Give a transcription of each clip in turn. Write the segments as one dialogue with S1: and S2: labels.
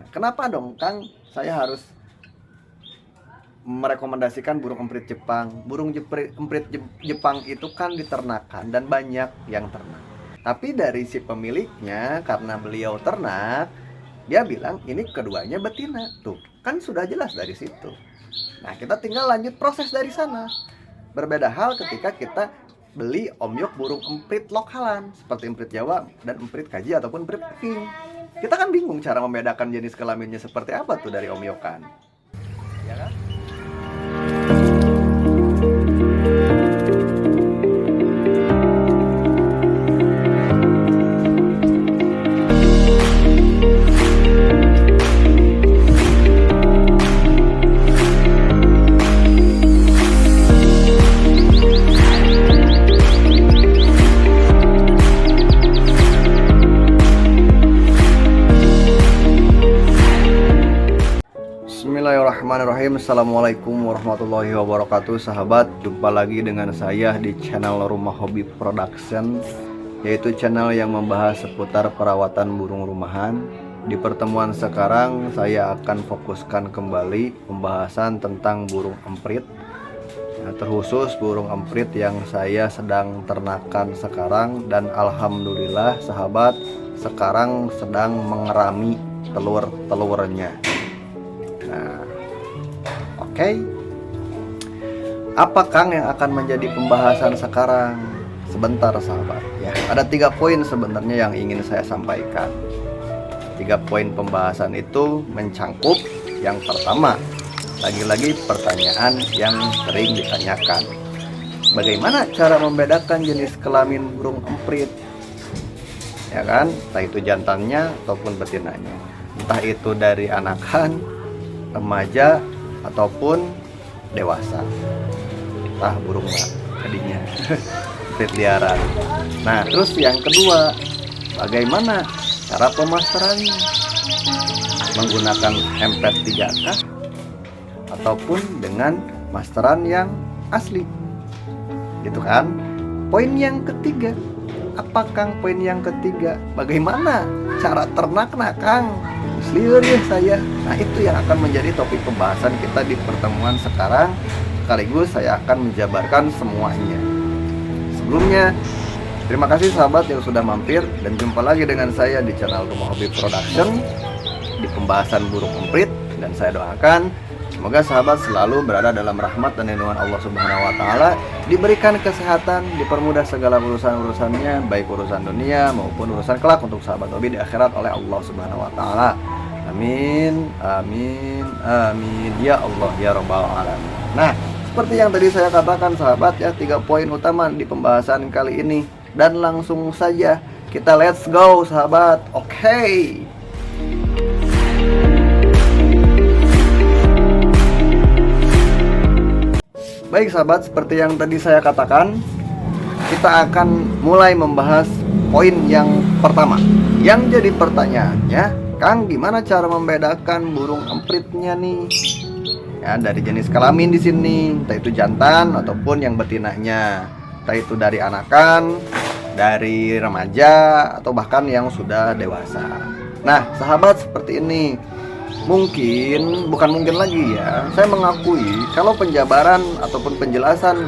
S1: kenapa dong Kang saya harus merekomendasikan burung emprit Jepang? Burung emprit Jepang itu kan diternakan dan banyak yang ternak. Tapi dari si pemiliknya, karena beliau ternak, dia bilang ini keduanya betina. Tuh, kan sudah jelas dari situ. Nah, kita tinggal lanjut proses dari sana. Berbeda hal ketika kita beli omyok burung emprit lokalan seperti emprit Jawa dan emprit kaji ataupun emprit Peking. Kita kan bingung cara membedakan jenis kelaminnya seperti apa tuh dari omyokan. Ya kan? Bismillahirrahmanirrahim. Assalamualaikum warahmatullahi wabarakatuh. Sahabat, jumpa lagi dengan saya di channel Rumah Hobi Production, yaitu channel yang membahas seputar perawatan burung rumahan. Di pertemuan sekarang saya akan fokuskan kembali pembahasan tentang burung emprit, terkhusus burung emprit yang saya sedang ternakan sekarang. Dan alhamdulillah sahabat, sekarang sedang mengerami telur-telurnya. Nah, oke. Apa Kang yang akan menjadi pembahasan sekarang? Sebentar sahabat ya. Ada 3 poin sebenarnya yang ingin saya sampaikan. 3 poin pembahasan itu mencangkup yang pertama, lagi-lagi pertanyaan yang sering ditanyakan. Bagaimana cara membedakan jenis kelamin burung emprit? Ya kan? Entah itu jantannya ataupun betinanya. Entah itu dari anakan, remaja ataupun dewasa, entah burung tadinya liaran. Nah, terus yang kedua, bagaimana cara pemasterannya? Menggunakan empet 3K ataupun dengan masteran yang asli, gitu kan? Poin yang ketiga, apa Kang poin yang ketiga? Bagaimana cara ternaknya Kang? Seliur ya saya. Nah, itu yang akan menjadi topik pembahasan kita di pertemuan sekarang. Sekaligus saya akan menjabarkan semuanya. Sebelumnya, terima kasih sahabat yang sudah mampir dan jumpa lagi dengan saya di channel Rumah Hobi Production di pembahasan burung emprit. Dan saya doakan semoga sahabat selalu berada dalam rahmat dan lindungan Allah Subhanahu wa taala, diberikan kesehatan, dipermudah segala urusan-urusannya, baik urusan dunia maupun urusan kelak untuk sahabat hobi di akhirat oleh Allah Subhanahu wa taala. Amin, amin, amin ya Allah ya rabbal alamin. Nah, seperti yang tadi saya katakan sahabat ya, 3 poin utama di pembahasan kali ini. Dan langsung saja kita let's go sahabat. Oke. Baik sahabat, seperti yang tadi saya katakan, kita akan mulai membahas poin yang pertama. Yang jadi pertanyaannya, Kang, gimana cara membedakan burung empritnya nih? Ya, dari jenis kelamin di sini, entah itu jantan ataupun yang betinanya, entah itu dari anakan, dari remaja, atau bahkan yang sudah dewasa. Nah, sahabat, seperti ini. Bukan mungkin lagi ya, saya mengakui kalau penjabaran ataupun penjelasan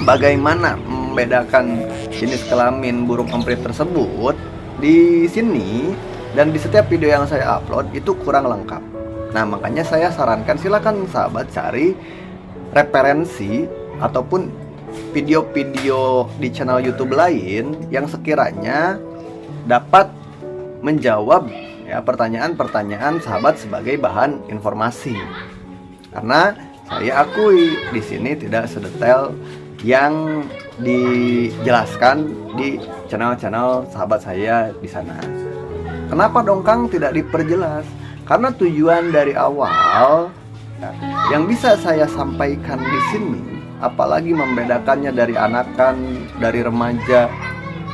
S1: bagaimana membedakan jenis kelamin burung emprit tersebut di sini dan di setiap video yang saya upload itu kurang lengkap. Nah, makanya saya sarankan silakan sahabat cari referensi ataupun video-video di channel YouTube lain yang sekiranya dapat menjawab ya pertanyaan-pertanyaan sahabat sebagai bahan informasi. Karena saya akui di sini tidak sedetail yang dijelaskan di channel-channel sahabat saya di sana. Kenapa dong Kang tidak diperjelas? Karena tujuan dari awal ya, yang bisa saya sampaikan di sini, apalagi membedakannya dari anakan, dari remaja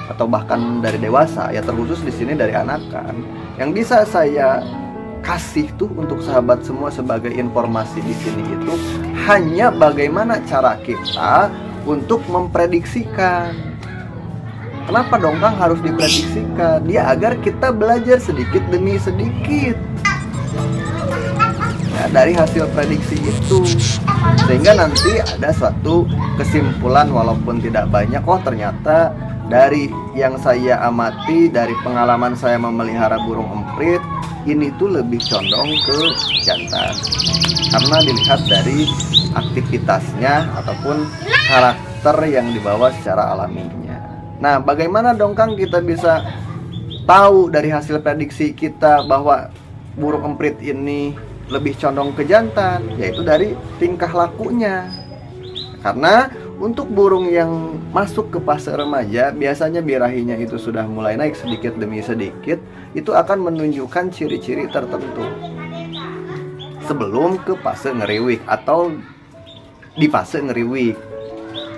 S1: atau bahkan dari dewasa, ya terkhusus di sini dari anakan, yang bisa saya kasih tuh untuk sahabat semua sebagai informasi di sini itu hanya bagaimana cara kita untuk memprediksikan. Kenapa dong Kang harus diprediksikan? Ya agar kita belajar sedikit demi sedikit. dari hasil prediksi itu, sehingga nanti ada suatu kesimpulan walaupun tidak banyak. Oh, ternyata dari yang saya amati, dari pengalaman saya memelihara burung emprit, ini tuh lebih condong ke jantan karena dilihat dari aktivitasnya ataupun karakter yang dibawa secara alaminya. Nah, bagaimana dong Kang kita bisa tahu dari hasil prediksi kita bahwa burung emprit ini lebih condong ke jantan? Yaitu dari tingkah lakunya. Karena untuk burung yang masuk ke fase remaja, biasanya birahinya itu sudah mulai naik sedikit demi sedikit. Itu akan menunjukkan ciri-ciri tertentu sebelum ke fase ngeriwik atau di fase ngeriwik.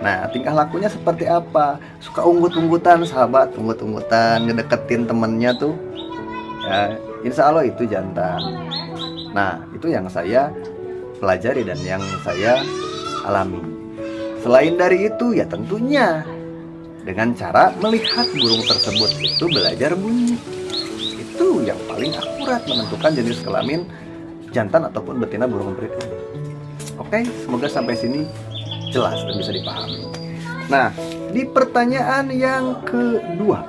S1: Nah, tingkah lakunya seperti apa? Suka unggut-unggutan, sahabat, unggut-unggutan, ngedeketin temennya tuh, ya, insya Allah itu jantan. Nah, itu yang saya pelajari dan yang saya alami. Selain dari itu, ya tentunya dengan cara melihat burung tersebut itu belajar bunyi. Itu yang paling akurat menentukan jenis kelamin jantan ataupun betina burung emprit ini. Oke, semoga sampai sini jelas dan bisa dipahami. Nah, di pertanyaan yang kedua,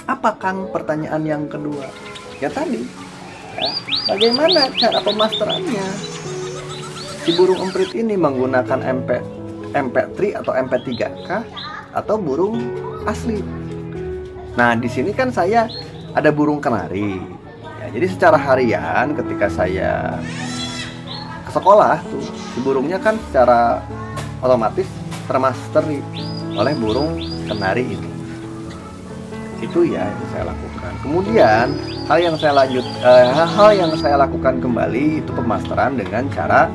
S1: apa Kang pertanyaan yang kedua? Ya tadi, ya, bagaimana cara pemasterannya? Si burung emprit ini menggunakan MP3 atau MP3 kah? Atau burung asli? Nah, di sini kan saya ada burung kenari. Ya, jadi secara harian ketika saya ke sekolah tuh, si burungnya kan secara otomatis termasteri oleh burung kenari ini. Itu ya yang saya lakukan. Kemudian hal yang saya lakukan kembali itu pemasteran dengan cara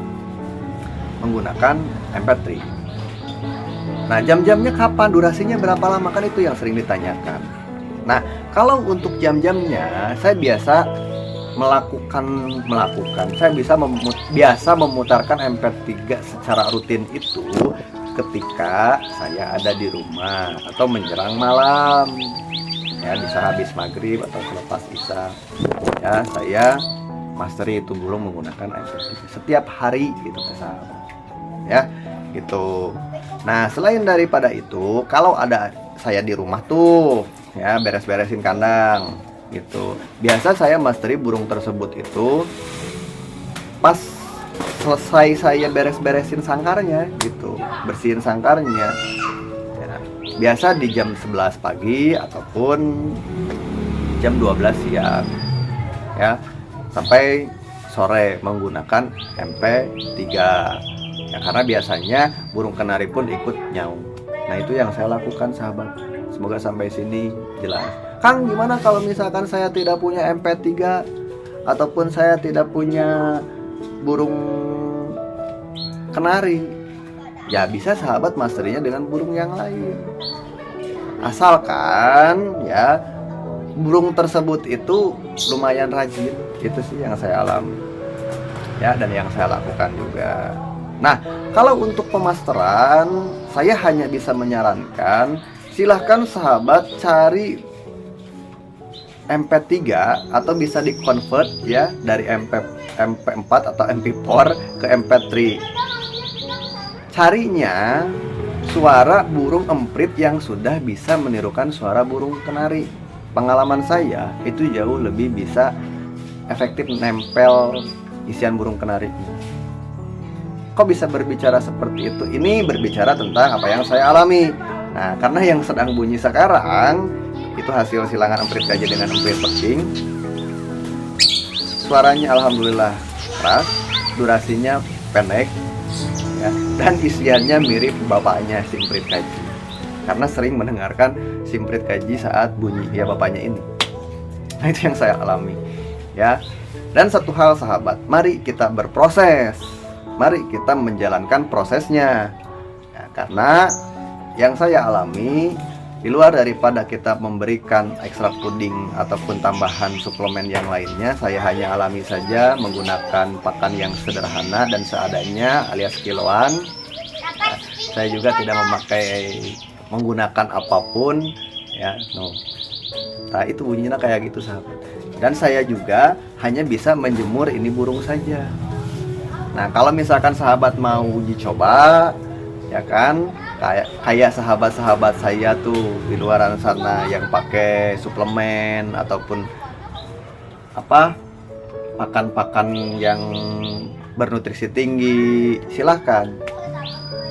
S1: menggunakan MP3. Nah, jam-jamnya kapan, durasinya berapa lama, kan itu yang sering ditanyakan. Nah, kalau untuk jam-jamnya saya biasa saya biasa memutarkan MP3 secara rutin itu ketika saya ada di rumah atau menjelang malam. Ya, bisa habis maghrib atau selepas isya. Ya, saya masteri itu burung menggunakan MP3 setiap hari gitu, sahabat. Ya, gitu. Nah, selain daripada itu, kalau ada saya di rumah tuh, ya beres-beresin kandang gitu. Biasa saya masteri burung tersebut itu pas selesai saya beres-beresin sangkarnya gitu, bersihin sangkarnya. Ya, biasa di jam 11 pagi ataupun jam 12 siang. Ya, sampai sore menggunakan MP3. Ya, karena biasanya burung kenari pun ikut nyaung. Nah, itu yang saya lakukan, sahabat. Semoga sampai sini jelas. Kang, gimana kalau misalkan saya tidak punya MP3 ataupun saya tidak punya burung kenari? Ya bisa, sahabat, masterinya dengan burung yang lain. Asalkan ya burung tersebut itu lumayan rajin. Itu sih yang saya alami. Ya, dan yang saya lakukan juga. Nah, kalau untuk pemasteran, saya hanya bisa menyarankan, silahkan sahabat cari MP3 atau bisa di-convert ya dari MP4 atau MP4 ke MP3. Carinya suara burung emprit yang sudah bisa menirukan suara burung kenari. Pengalaman saya itu jauh lebih bisa efektif nempel isian burung kenari. Kok bisa berbicara seperti itu? Ini berbicara tentang apa yang saya alami. Nah, karena yang sedang bunyi sekarang itu hasil silangan emprit gajah dengan emprit peking. Suaranya alhamdulillah keras, durasinya pendek, ya, dan isiannya mirip bapaknya si emprit kaji. Karena sering mendengarkan si emprit kaji saat bunyi ya bapaknya ini. Nah, itu yang saya alami, ya. Dan satu hal, sahabat, mari kita berproses. Mari kita menjalankan prosesnya, ya, karena yang saya alami, di luar daripada kita memberikan ekstra puding ataupun tambahan suplemen yang lainnya, saya hanya alami saja menggunakan pakan yang sederhana dan seadanya alias kiloan. Nah, saya juga tidak menggunakan apapun, ya. Nah, itu bunyinya kayak gitu, sahabat. dan saya juga hanya bisa menjemur ini burung saja. Nah, kalau misalkan sahabat mau uji coba, ya kan, kayak sahabat-sahabat saya tuh di luaran sana yang pakai suplemen ataupun pakan-pakan yang bernutrisi tinggi, silahkan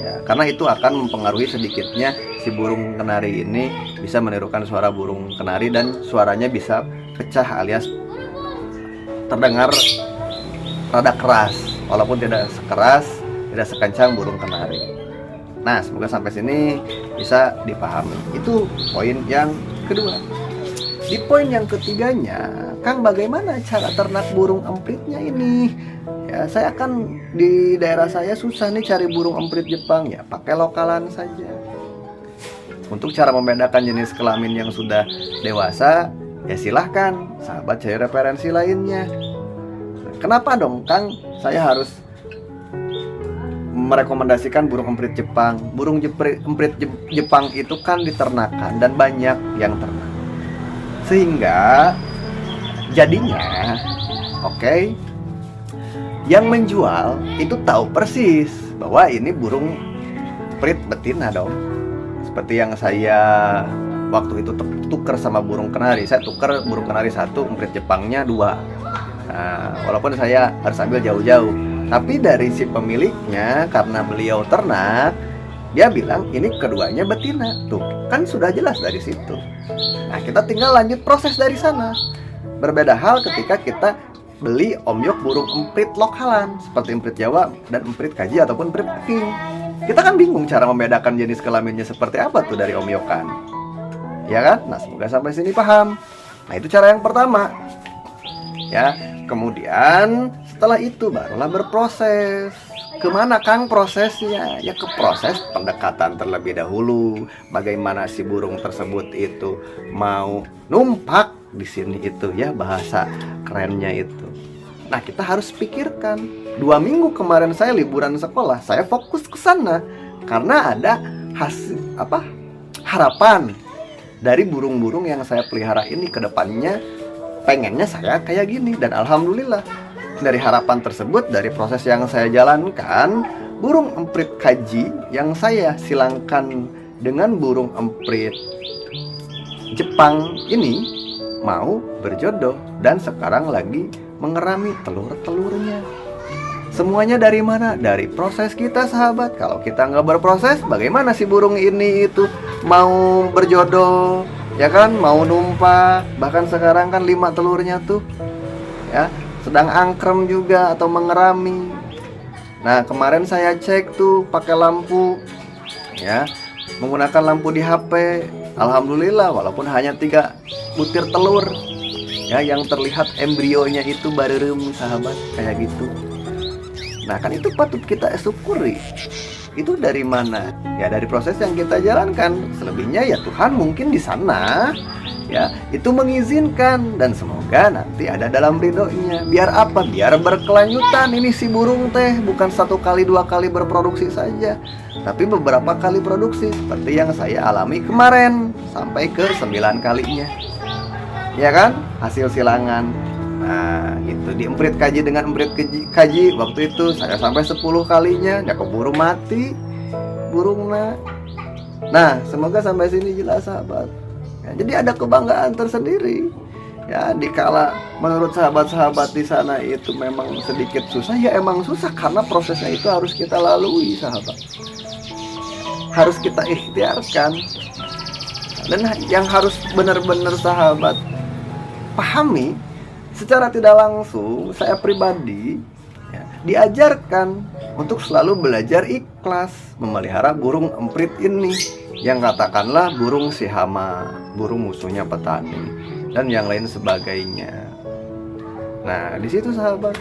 S1: ya, karena itu akan mempengaruhi sedikitnya si burung kenari ini bisa menirukan suara burung kenari dan suaranya bisa pecah alias terdengar rada keras walaupun tidak sekeras, tidak sekencang burung kenari. Nah, semoga sampai sini bisa dipahami. Itu poin yang kedua. Di poin yang ketiganya, Kang, bagaimana cara ternak burung empritnya ini? Ya, saya kan di daerah saya susah nih cari burung emprit Jepang, ya pakai lokalan saja. Untuk cara membedakan jenis kelamin yang sudah dewasa, ya silahkan sahabat cari referensi lainnya. Kenapa dong, Kang, saya harus merekomendasikan burung emprit Jepang? Burung emprit Jepang itu kan diternakan dan banyak yang ternak, sehingga jadinya yang menjual itu tahu persis bahwa ini burung emprit betina dong. Seperti yang saya waktu itu tukar sama burung kenari, saya tukar burung kenari 1, emprit Jepangnya 2. Nah, walaupun saya harus ambil jauh-jauh, tapi dari si pemiliknya, karena beliau ternak, dia bilang ini keduanya betina. Tuh, kan sudah jelas dari situ. Nah, kita tinggal lanjut proses dari sana. Berbeda hal ketika kita beli omyok burung emprit lokalan seperti emprit Jawa dan emprit kaji ataupun emprit Peking. Kita kan bingung cara membedakan jenis kelaminnya seperti apa tuh dari omyokan, ya kan? Nah, semoga sampai sini paham. Nah, itu cara yang pertama. Ya, kemudian setelah itu barulah berproses. Kemana, Kang, prosesnya? Ya ke proses pendekatan terlebih dahulu. Bagaimana si burung tersebut itu mau numpak di sini itu, ya bahasa kerennya itu. Nah, kita harus pikirkan. 2 minggu kemarin saya liburan sekolah, saya fokus ke sana karena ada harapan dari burung-burung yang saya pelihara ini ke depannya. Pengennya saya kayak gini, dan alhamdulillah dari harapan tersebut, dari proses yang saya jalankan, burung emprit kaji yang saya silangkan dengan burung emprit Jepang ini mau berjodoh dan sekarang lagi mengerami telur-telurnya. Semuanya dari mana? Dari proses kita, sahabat. Kalau kita nggak berproses, bagaimana si burung ini itu mau berjodoh? Ya kan, mau numpah. Bahkan sekarang kan 5 telurnya tuh, ya sedang angkrem juga atau mengerami. Nah, kemarin saya cek tuh pakai lampu, ya menggunakan lampu di HP. Alhamdulillah, walaupun hanya 3 butir telur, ya yang terlihat embrionya itu barerem, sahabat, kayak gitu. Nah, kan itu patut kita syukuri. Itu dari mana? Ya dari proses yang kita jalankan. Selebihnya ya Tuhan mungkin di sana, ya itu mengizinkan, dan semoga nanti ada dalam ridhonya. Biar apa? Biar berkelanjutan ini si burung teh, bukan 1 kali 2 kali berproduksi saja, tapi beberapa kali produksi seperti yang saya alami kemarin sampai ke 9 kalinya, ya kan, hasil silangan. Nah gitu, di emprit kaji dengan emprit kaji waktu itu saya sampai 10 kalinya, ya keburu mati burungnya. Nah, semoga sampai sini jelas, sahabat. Ya, jadi ada kebanggaan tersendiri. Ya, dikala menurut sahabat-sahabat di sana itu memang sedikit susah, ya emang susah karena prosesnya itu harus kita lalui, sahabat. Harus kita ikhtiarkan. Dan yang harus benar-benar sahabat pahami, secara tidak langsung saya pribadi ya, diajarkan untuk selalu belajar ikhlas memelihara burung emprit ini, yang katakanlah burung si hama, burung musuhnya petani, dan yang lain sebagainya. Nah, di situ sahabat,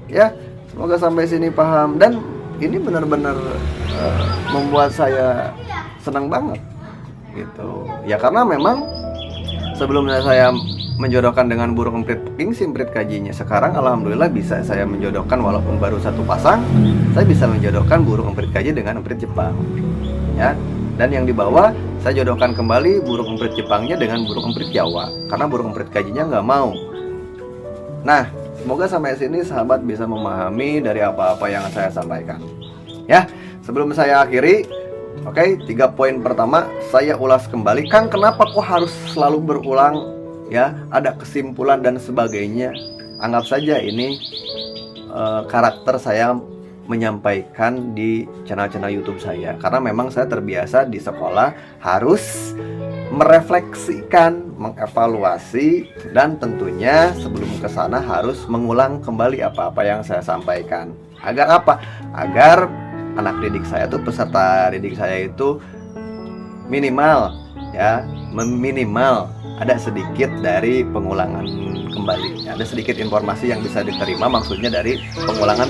S1: ya semoga sampai sini paham, dan ini benar-benar membuat saya senang banget gitu. Ya karena memang sebelumnya saya menjodohkan dengan burung emprit Peking, si emprit kajinya. Sekarang alhamdulillah bisa saya menjodohkan, walaupun baru 1 pasang, saya bisa menjodohkan burung emprit kaji dengan emprit Jepang, ya. Dan yang di bawah saya jodohkan kembali burung emprit Jepangnya dengan burung emprit Jawa, karena burung emprit kajinya nggak mau Nah, semoga sampai sini sahabat bisa memahami dari apa-apa yang saya sampaikan. Ya, sebelum saya akhiri, oke, 3 poin pertama saya ulas kembali. Kang, kenapa kok harus selalu berulang? Ya, ada kesimpulan dan sebagainya. Anggap saja ini karakter saya menyampaikan di channel-channel YouTube saya, karena memang saya terbiasa di sekolah harus merefleksikan, mengevaluasi, dan tentunya sebelum ke sana harus mengulang kembali apa-apa yang saya sampaikan. Agar apa? Agar anak didik saya tuh, peserta didik saya itu minimal ada sedikit dari pengulangan kembali. Ada sedikit informasi yang bisa diterima, maksudnya dari pengulangan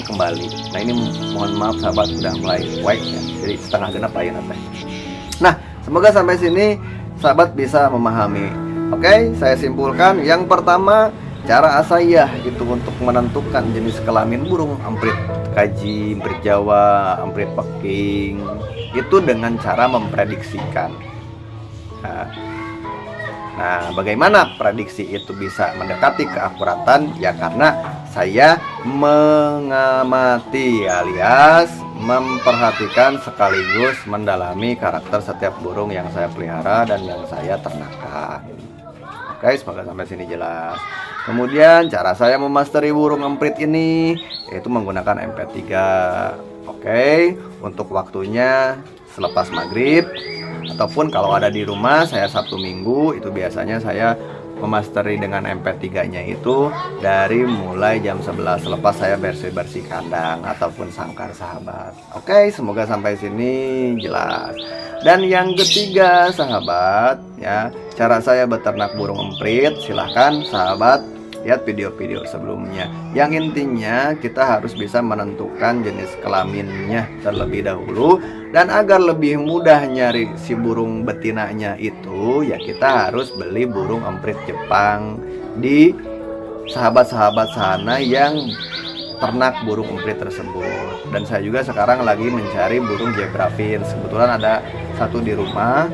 S1: kembali. Nah, ini mohon maaf sahabat, udah mulai white ya, jadi setengah genap lah ya nanti. Nah, semoga sampai sini sahabat bisa memahami. Oke, saya simpulkan. Yang pertama, cara saya itu untuk menentukan jenis kelamin burung amprit kaji, amprit Jawa, amprit Peking, itu dengan cara memprediksikan. Nah, bagaimana prediksi itu bisa mendekati keakuratan? Ya karena saya mengamati alias memperhatikan sekaligus mendalami karakter setiap burung yang saya pelihara dan yang saya ternakan. Oke, semoga sampai sini jelas. Kemudian cara saya memasteri burung amprit ini yaitu menggunakan MP3. Oke, untuk waktunya selepas maghrib, ataupun kalau ada di rumah saya Sabtu Minggu, itu biasanya saya memasteri dengan MP3-nya itu dari mulai jam 11 selepas saya bersih-bersih kandang ataupun sangkar sahabat. Oke, semoga sampai sini jelas. Dan yang ketiga sahabat, ya, cara saya beternak burung amprit, silahkan sahabat lihat video-video sebelumnya. Yang intinya kita harus bisa menentukan jenis kelaminnya terlebih dahulu. Dan agar lebih mudah nyari si burung betinanya itu, ya kita harus beli burung amprit Jepang di sahabat-sahabat sana yang ternak burung amprit tersebut. Dan saya juga sekarang lagi mencari burung zebra finch. Kebetulan ada satu di rumah,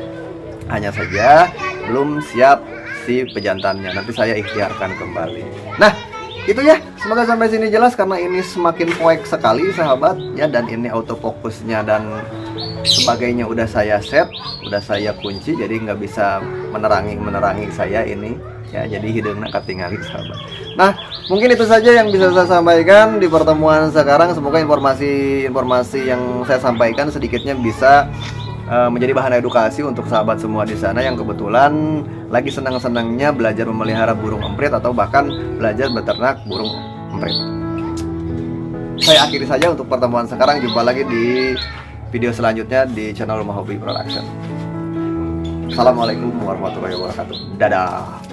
S1: hanya saja belum siap si pejantannya. Nanti saya ikhtiarkan kembali. Nah, itu ya, semoga sampai sini jelas karena ini semakin poek sekali sahabat ya, dan ini autofokusnya dan sebagainya udah saya set, udah saya kunci, jadi nggak bisa menerangi saya ini ya, jadi hidungnya ketinggalan sahabat. Nah, mungkin itu saja yang bisa saya sampaikan di pertemuan sekarang. Semoga informasi yang saya sampaikan sedikitnya bisa menjadi bahan edukasi untuk sahabat semua di sana yang kebetulan lagi senang-senangnya belajar memelihara burung amprit atau bahkan belajar beternak burung amprit. Saya akhiri saja untuk pertemuan sekarang. Jumpa lagi di video selanjutnya di channel Rumah Hobi Production. Assalamualaikum warahmatullahi wabarakatuh. Dadah.